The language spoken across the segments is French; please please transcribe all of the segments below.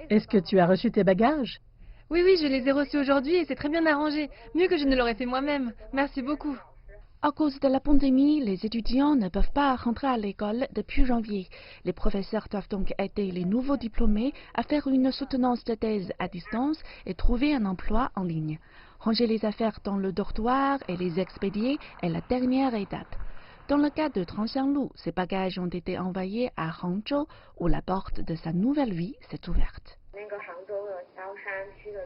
Est-ce que tu as reçu tes bagages? Oui, oui, je les ai reçus aujourd'hui et c'est très bien arrangé. Mieux que je ne l'aurais fait moi-même. Merci beaucoup. À cause de la pandémie, les étudiants ne peuvent pas rentrer à l'école depuis janvier. Les professeurs doivent donc aider les nouveaux diplômés à faire une soutenance de thèse à distance et trouver un emploi en ligne. Ranger les affaires dans le dortoir et les expédier est la dernière étape. Dans le cas de Tran Xianglu, ses bagages ont été envoyés à Hangzhou où la porte de sa nouvelle vie s'est ouverte.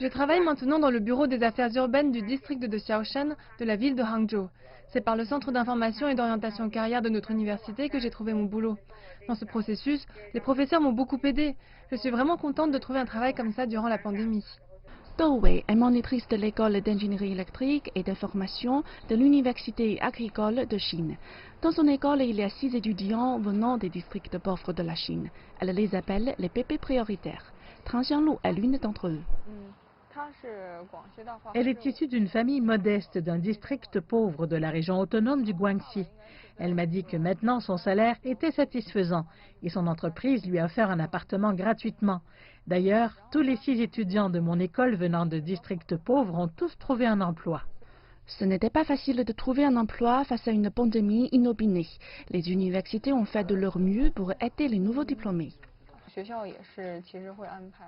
Je travaille maintenant dans le bureau des affaires urbaines du district de Xiaoshan de la ville de Hangzhou. C'est par le centre d'information et d'orientation carrière de notre université que j'ai trouvé mon boulot. Dans ce processus, les professeurs m'ont beaucoup aidé. Je suis vraiment contente de trouver un travail comme ça durant la pandémie. Dou Wei est monitrice de l'école d'ingénierie électrique et de formation de l'université agricole de Chine. Dans son école, il y a 6 étudiants venant des districts pauvres de la Chine. Elle les appelle les PP prioritaires. Tran Xianglu est l'une d'entre eux. Elle est issue d'une famille modeste d'un district pauvre de la région autonome du Guangxi. Elle m'a dit que maintenant son salaire était satisfaisant et son entreprise lui a offert un appartement gratuitement. D'ailleurs, tous les 6 étudiants de mon école venant de districts pauvres ont tous trouvé un emploi. Ce n'était pas facile de trouver un emploi face à une pandémie inopinée. Les universités ont fait de leur mieux pour aider les nouveaux diplômés.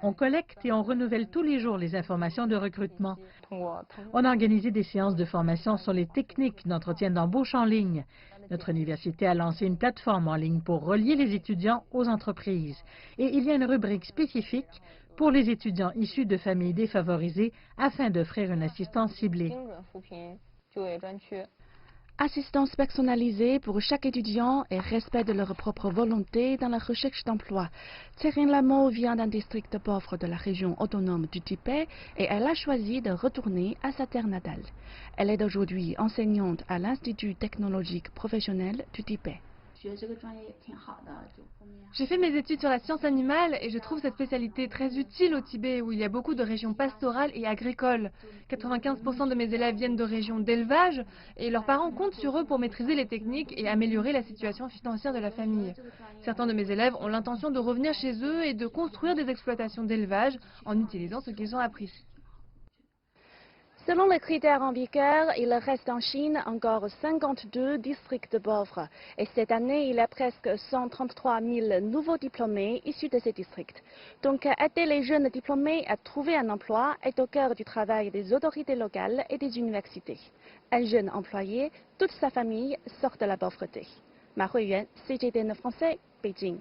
On collecte et on renouvelle tous les jours les informations de recrutement. On a organisé des séances de formation sur les techniques d'entretien d'embauche en ligne. Notre université a lancé une plateforme en ligne pour relier les étudiants aux entreprises. Et il y a une rubrique spécifique pour les étudiants issus de familles défavorisées afin d'offrir une assistance ciblée. Assistance personnalisée pour chaque étudiant et respect de leur propre volonté dans la recherche d'emploi. Tserin Lamo vient d'un district pauvre de la région autonome du Tibet et elle a choisi de retourner à sa terre natale. Elle est aujourd'hui enseignante à l'Institut technologique professionnel du Tibet. J'ai fait mes études sur la science animale et je trouve cette spécialité très utile au Tibet où il y a beaucoup de régions pastorales et agricoles. 95% de mes élèves viennent de régions d'élevage et leurs parents comptent sur eux pour maîtriser les techniques et améliorer la situation financière de la famille. Certains de mes élèves ont l'intention de revenir chez eux et de construire des exploitations d'élevage en utilisant ce qu'ils ont appris. Selon les critères en vigueur, il reste en Chine encore 52 districts pauvres. Et cette année, il y a presque 133 000 nouveaux diplômés issus de ces districts. Donc, aider les jeunes diplômés à trouver un emploi est au cœur du travail des autorités locales et des universités. Un jeune employé, toute sa famille sort de la pauvreté. Ma Huiyuan, CGTN français, Beijing.